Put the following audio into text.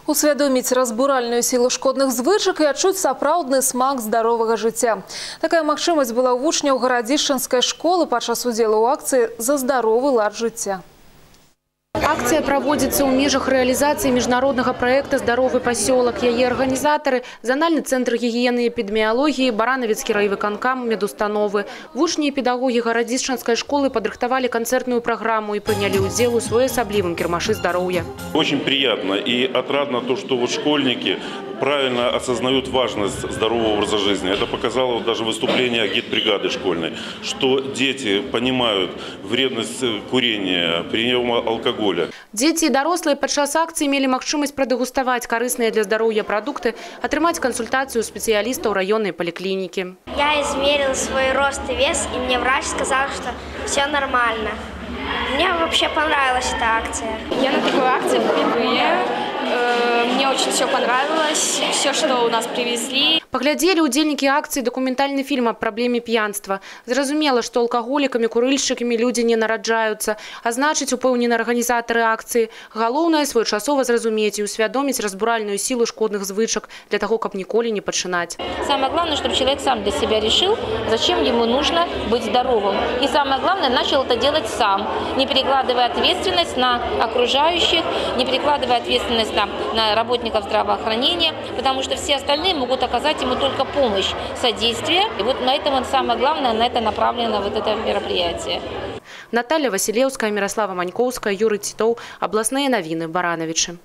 Усвядоміць разбуральную сілу шкодных звычак і адчуць сапраўдны смак здаровага жыцця. Такая магчымасць была ў вучняў Гарадзішчынскай школы падчас удзелу ў акцыі «За здаровы лад жыцця». Акция проводится в межах реализации международного проекта «Здоровый поселок». Ее организаторы – Зональный центр гигиены и эпидемиологии, Барановецкий райвыканкам, медустановы. Вучні и педагоги Гарадзішчынской школы подрыхтовали концертную программу и приняли удел у своеасаблівым кірмашы здоровья. Очень приятно и отрадно то, что вот школьники правильно осознают важность здорового образа жизни. Это показало даже выступление агитбригады школьной, что дети понимают вредность курения, приема алкоголя. Дети и дорослые подчас акции имели магчымасць продегустовать корыстные для здоровья продукты, отрымать консультацию специалиста у районной поликлиники. Я измерила свой рост и вес, и мне врач сказал, что все нормально. Мне вообще понравилась эта акция. Я на такой акции впервые. Мне очень все понравилось, все, что у нас привезли. Поглядели удзельники акции документальный фильм о проблеме пьянства. Зразумела, что алкоголиками, курильщиками люди не нараджаются, а значит, упэўнены организаторы акции. Галоўнае своечасова зразумець и усвядомить разбуральную силу шкодных звычак для того, как николи не пачынаць. Самое главное, чтобы человек сам для себя решил, зачем ему нужно быть здоровым. И самое главное, начал это делать сам, не перекладывая ответственность на окружающих, не перекладывая ответственность на работников здравоохранения, потому что все остальные могут оказать ему только помощь, содействие. И вот на этом самое главное, на это направлено вот это мероприятие. Наталья Василевская, Мирослава Маньковская, Юрий Титов. Областные новины. Барановичи.